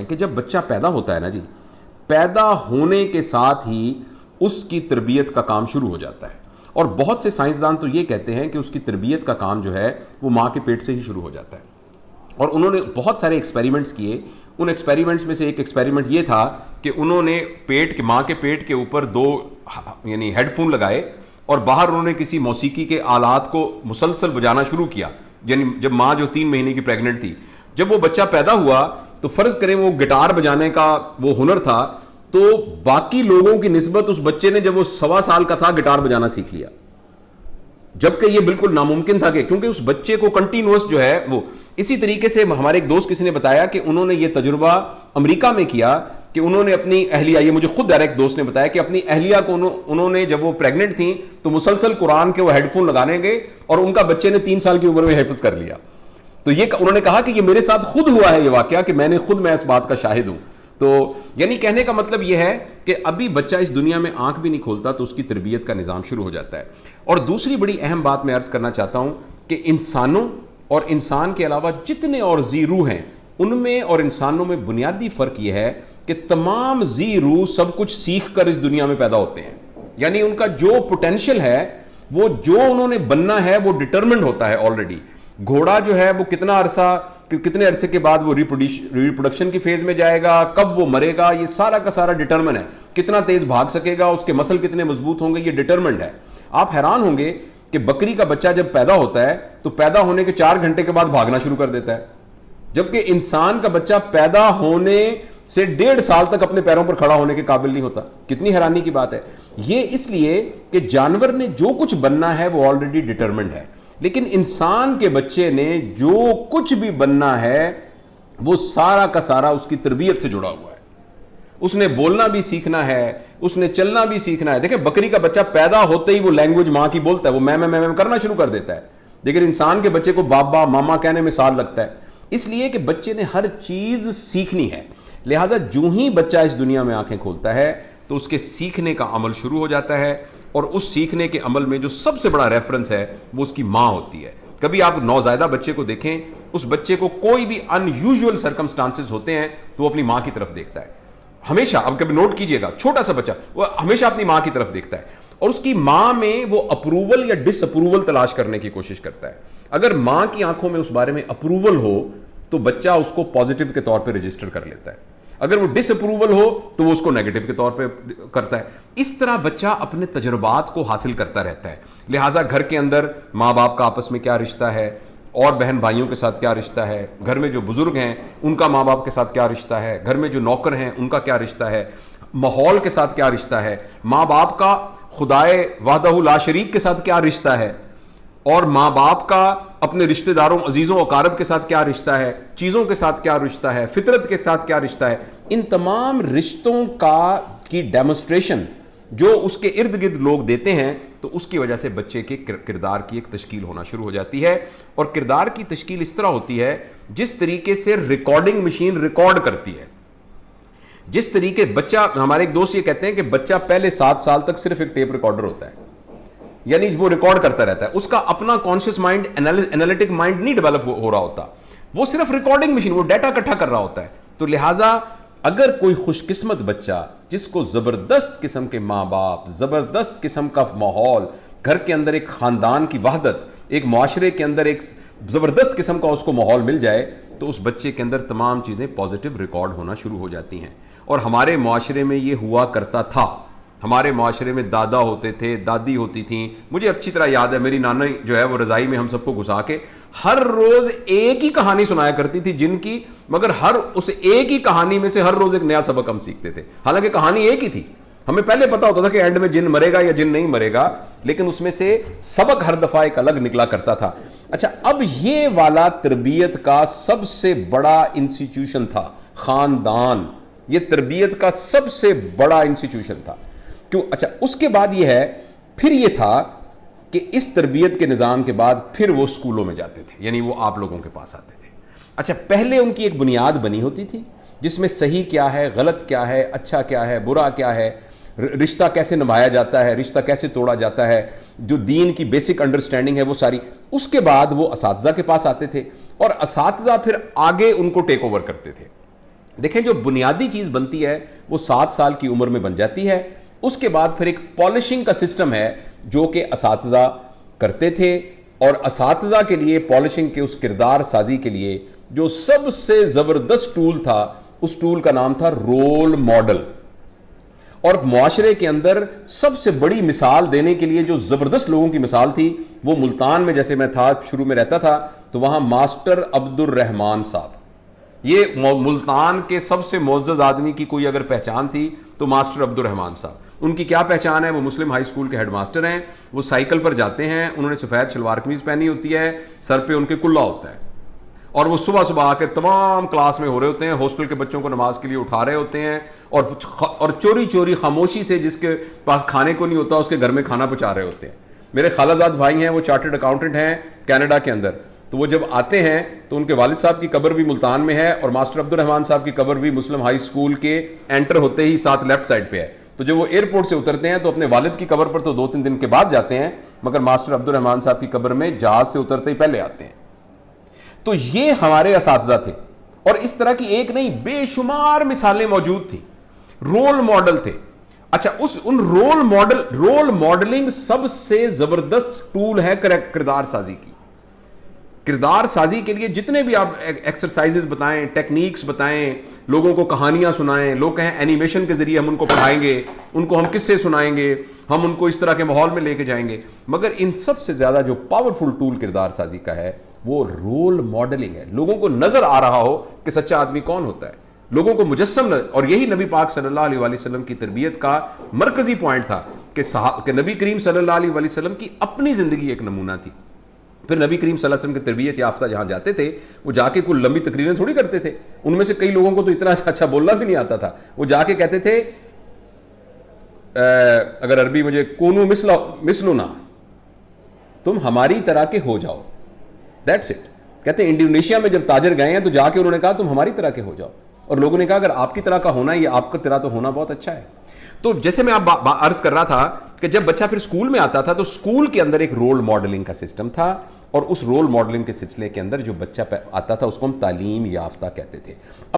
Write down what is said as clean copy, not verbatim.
کہ جب بچہ پیدا ہوتا ہے نا جی، پیدا ہونے کے ساتھ ہی اس کی تربیت کا کام شروع ہو جاتا ہے. اور بہت سے سائنسدان تو یہ کہتے ہیں کہ اس کی تربیت کا کام جو ہے وہ ماں کے پیٹ سے ہی شروع ہو جاتا ہے. اور انہوں نے بہت سارے ایکسپیریمنٹس کیے. ان ایکسپیریمنٹس میں سے ایک ایکسپیریمنٹ یہ تھا کہ انہوں نے ماں کے پیٹ کے اوپر 2 یعنی ہیڈ فون لگائے اور باہر انہوں نے کسی موسیقی کے آلات کو مسلسل بجانا شروع کیا. یعنی جب ماں جو 3 مہینے کی پریگننٹ تھی، جب وہ بچہ پیدا ہوا تو فرض کریں وہ گٹار بجانے کا وہ ہنر تھا، تو باقی لوگوں کی نسبت اس بچے نے جب وہ 1.25 سال کا تھا گٹار بجانا سیکھ لیا، جبکہ یہ بالکل ناممکن تھا کیونکہ اس بچے کو کنٹینیوس جو ہے وہ. اسی طریقے سے ہمارے ایک دوست کسی نے بتایا کہ انہوں نے یہ تجربہ امریکہ میں کیا کہ انہوں نے اپنی اہلیہ، یہ مجھے خود ڈائریکٹ دوست نے بتایا کہ اپنی اہلیہ کو انہوں نے جب وہ پریگننٹ تھیں تو مسلسل قرآن کے وہ ہیڈ فون لگانے گئے اور ان کا بچے نے 3 سال کی عمر میں حفظ کر لیا. تو یہ انہوں نے کہا کہ یہ میرے ساتھ خود ہوا ہے یہ واقعہ، کہ میں اس بات کا شاہد ہوں. تو یعنی کہنے کا مطلب یہ ہے کہ ابھی بچہ اس دنیا میں آنکھ بھی نہیں کھولتا تو اس کی تربیت کا نظام شروع ہو جاتا ہے. اور دوسری بڑی اہم بات میں عرض کرنا چاہتا ہوں کہ انسانوں اور انسان کے علاوہ جتنے اور ذی روح ہیں ان میں اور انسانوں میں بنیادی فرق یہ ہے کہ تمام ذی روح سب کچھ سیکھ کر اس دنیا میں پیدا ہوتے ہیں. یعنی ان کا جو پوٹینشیل ہے، وہ جو انہوں نے بننا ہے وہ ڈٹرمنڈ ہوتا ہے آلریڈی. گھوڑا جو ہے وہ کتنے عرصے کے بعد وہ ریپروڈکشن کی فیز میں جائے گا، کب وہ مرے گا، یہ سارا کا سارا ڈٹرمن ہے. کتنا تیز بھاگ سکے گا، اس کے مسل کتنے مضبوط ہوں گے، یہ ڈٹرمنڈ ہے. آپ حیران ہوں گے کہ بکری کا بچہ جب پیدا ہوتا ہے تو پیدا ہونے کے 4 گھنٹے کے بعد بھاگنا شروع کر دیتا ہے، جبکہ انسان کا بچہ پیدا ہونے سے 1.5 سال تک اپنے پیروں پر کھڑا ہونے کے قابل نہیں ہوتا. کتنی حیرانی کی بات ہے. یہ اس لیے کہ جانور نے جو کچھ بننا ہے وہ آلریڈی ڈٹرمنڈ ہے، لیکن انسان کے بچے نے جو کچھ بھی بننا ہے وہ سارا کا سارا اس کی تربیت سے جڑا ہوا ہے. اس نے بولنا بھی سیکھنا ہے، اس نے چلنا بھی سیکھنا ہے. دیکھیں بکری کا بچہ پیدا ہوتے ہی وہ لینگویج ماں کی بولتا ہے، وہ میں کرنا شروع کر دیتا ہے. لیکن انسان کے بچے کو بابا ماما کہنے میں سال لگتا ہے، اس لیے کہ بچے نے ہر چیز سیکھنی ہے. لہٰذا جو ہی بچہ اس دنیا میں آنکھیں کھولتا ہے تو اس کے سیکھنے کا عمل شروع ہو جاتا ہے، اور اس سیکھنے کے عمل میں جو سب سے بڑا ریفرنس ہے وہ اس کی ماں ہوتی ہے. کبھی آپ نوزائیدہ بچے کو دیکھیں، اس بچے کو کوئی بھی ان یوزول سرکمسٹانسز ہوتے ہیں تو وہ اپنی ماں کی طرف دیکھتا ہے ہمیشہ. اب کبھی نوٹ کیجئے گا، چھوٹا سا بچہ وہ ہمیشہ اپنی ماں کی طرف دیکھتا ہے اور اس کی ماں میں وہ اپروول یا ڈس اپروول تلاش کرنے کی کوشش کرتا ہے. اگر ماں کی آنکھوں میں اس بارے میں اپروول ہو تو بچہ اس کو پازیٹیو کے طور پہ رجسٹر کر لیتا ہے، اگر وہ ڈس اپروول ہو تو وہ اس کو نیگیٹو کے طور پہ کرتا ہے. اس طرح بچہ اپنے تجربات کو حاصل کرتا رہتا ہے. لہٰذا گھر کے اندر ماں باپ کا آپس میں کیا رشتہ ہے، اور بہن بھائیوں کے ساتھ کیا رشتہ ہے، گھر میں جو بزرگ ہیں ان کا ماں باپ کے ساتھ کیا رشتہ ہے، گھر میں جو نوکر ہیں ان کا کیا رشتہ ہے، ماحول کے ساتھ کیا رشتہ ہے، ماں باپ کا خدائے وحدہ لا شریک کے ساتھ کیا رشتہ ہے، اور ماں باپ کا اپنے رشتہ داروں عزیزوں و اقارب کے ساتھ کیا رشتہ ہے، چیزوں کے ساتھ کیا رشتہ ہے، فطرت کے ساتھ کیا رشتہ ہے. ان تمام رشتوں کی ڈیمونسٹریشن جو اس کے ارد گرد لوگ دیتے ہیں تو اس کی وجہ سے بچے کے کردار کی ایک تشکیل ہونا شروع ہو جاتی ہے. اور کردار کی تشکیل اس طرح ہوتی ہے جس طریقے سے ریکارڈنگ مشین ریکارڈ کرتی ہے. جس طریقے بچہ، ہمارے ایک دوست یہ کہتے ہیں کہ بچہ پہلے 7 سال تک صرف ایک ٹیپ ریکارڈر ہوتا ہے، یعنی وہ ریکارڈ کرتا رہتا ہے. اس کا اپنا کانشیس مائنڈ، انالیٹک مائنڈ نہیں ڈیولپ ہو رہا ہوتا، وہ صرف ریکارڈنگ مشین، وہ ڈیٹا اکٹھا کر رہا ہوتا ہے. تو لہٰذا اگر کوئی خوش قسمت بچہ جس کو زبردست قسم کے ماں باپ، زبردست قسم کا ماحول، گھر کے اندر ایک خاندان کی وحدت، ایک معاشرے کے اندر ایک زبردست قسم کا اس کو ماحول مل جائے تو اس بچے کے اندر تمام چیزیں پازیٹیو ریکارڈ ہونا شروع ہو جاتی ہیں. اور ہمارے معاشرے میں یہ ہوا کرتا تھا. ہمارے معاشرے میں دادا ہوتے تھے، دادی ہوتی تھیں. مجھے اچھی طرح یاد ہے میری نانا جو ہے وہ رضائی میں ہم سب کو گھسا کے ہر روز ایک ہی کہانی سنایا کرتی تھی جن کی، مگر ہر اس ایک ہی کہانی میں سے ہر روز ایک نیا سبق ہم سیکھتے تھے. حالانکہ کہانی ایک ہی تھی، ہمیں پہلے پتا ہوتا تھا کہ اینڈ میں جن مرے گا یا جن نہیں مرے گا، لیکن اس میں سے سبق ہر دفعہ ایک الگ نکلا کرتا تھا. اچھا، اب یہ والا تربیت کا سب سے بڑا انسٹیٹیوشن تھا خاندان. یہ تربیت کا سب سے بڑا انسٹیٹیوشن تھا. کیوں؟ اچھا، اس کے بعد یہ ہے، پھر یہ تھا کہ اس تربیت کے نظام کے بعد پھر وہ اسکولوں میں جاتے تھے، یعنی وہ آپ لوگوں کے پاس آتے تھے. اچھا، پہلے ان کی ایک بنیاد بنی ہوتی تھی جس میں صحیح کیا ہے، غلط کیا ہے، اچھا کیا ہے، برا کیا ہے، رشتہ کیسے نبھایا جاتا ہے، رشتہ کیسے توڑا جاتا ہے، جو دین کی بیسک انڈرسٹینڈنگ ہے وہ ساری. اس کے بعد وہ اساتذہ کے پاس آتے تھے اور اساتذہ پھر آگے ان کو ٹیک اوور کرتے تھے. دیکھیں جو بنیادی چیز بنتی ہے وہ 7 سال کی عمر میں بن جاتی ہے. اس کے بعد پھر ایک پالشنگ کا سسٹم ہے جو کہ اساتذہ کرتے تھے, اور اساتذہ کے لیے پالشنگ کے اس کردار سازی کے لیے جو سب سے زبردست ٹول تھا, اس ٹول کا نام تھا رول ماڈل. اور معاشرے کے اندر سب سے بڑی مثال دینے کے لیے جو زبردست لوگوں کی مثال تھی وہ ملتان میں, جیسے میں تھا شروع میں رہتا تھا تو وہاں ماسٹر عبد الرحمان صاحب, یہ ملتان کے سب سے معزز آدمی کی کوئی اگر پہچان تھی تو ماسٹر عبد الرحمان صاحب. ان کی کیا پہچان ہے؟ وہ مسلم ہائی اسکول کے ہیڈ ماسٹر ہیں. وہ سائیکل پر جاتے ہیں, انہوں نے سفید شلوار قمیض پہنی ہوتی ہے, سر پہ ان کے کلا ہوتا ہے, اور وہ صبح صبح آ کے تمام کلاس میں ہو رہے ہوتے ہیں, ہاسٹل کے بچوں کو نماز کے لیے اٹھا رہے ہوتے ہیں, اور چوری چوری خاموشی سے جس کے پاس کھانے کو نہیں ہوتا اس کے گھر میں کھانا پہنچا رہے ہوتے ہیں. میرے خالہ زاد بھائی ہیں, وہ چارٹرڈ اکاؤنٹنٹ ہیں کینیڈا کے اندر, تو وہ جب آتے ہیں تو ان کے والد صاحب کی قبر بھی ملتان میں ہے, اور ماسٹر عبد الرحمان صاحب کی قبر بھی مسلم ہائی اسکول کے انٹر ہوتے ہی ساتھ لیفٹ سائڈ پہ ہے. تو جب وہ ایئرپورٹ سے اترتے ہیں تو اپنے والد کی قبر پر تو 2-3 دن کے بعد جاتے ہیں, مگر ماسٹر عبد الرحمان صاحب کی قبر میں جہاز سے اترتے ہی پہلے آتے ہیں. تو یہ ہمارے اساتذہ تھے, اور اس طرح کی ایک نہیں بے شمار مثالیں موجود تھیں, رول ماڈل تھے. اچھا, ان رول ماڈلنگ سب سے زبردست ٹول ہے کردار سازی کی. کردار سازی کے لیے جتنے بھی آپ ایکسرسائزز بتائیں, ٹیکنیکس بتائیں, لوگوں کو کہانیاں سنائیں, لوگ کہیں اینیمیشن کے ذریعے ہم ان کو پڑھائیں گے, ان کو ہم قصے سنائیں گے, ہم ان کو اس طرح کے ماحول میں لے کے جائیں گے, مگر ان سب سے زیادہ جو پاورفل ٹول کردار سازی کا ہے وہ رول ماڈلنگ ہے. لوگوں کو نظر آ رہا ہو کہ سچا آدمی کون ہوتا ہے, لوگوں کو مجسم نظر, اور یہی نبی پاک صلی اللہ علیہ وسلم کی تربیت کا مرکزی پوائنٹ تھا کہ نبی کریم صلی اللہ علیہ وسلم کی اپنی زندگی ایک نمونہ تھی. پھر نبی کریم صلی اللہ علیہ وسلم کی تربیت یافتہ جہاں جاتے تھے وہ جا کے کوئی لمبی تقریریں تھوڑی کرتے تھے. ان میں سے کئی لوگوں کو تو اتنا اچھا بولنا بھی نہیں آتا تھا. وہ جا کے کہتے تھے, اگر عربی مجھے کونو مثلنا, تم ہماری طرح کے ہو جاؤ, دیٹس اٹ. کہتے ہیں انڈونیشیا میں جب تاجر گئے ہیں تو جا کے انہوں نے کہا تم ہماری طرح کے ہو جاؤ, اور لوگوں نے کہا اگر آپ کی طرح کا ہونا ہے, یہ آپ کا طرح تو ہونا بہت اچھا ہے. تو جیسے میں آپ عرض کر رہا تھا کہ جب بچہ پھر اسکول میں آتا تھا تو اسکول کے اندر ایک رول ماڈلنگ کا سسٹم تھا, اور اس رول ماڈلنگ کے سلسلے کے اندر جو بچہ آتا تھا اس کو ہم تعلیم یافتہ کہتے تھے.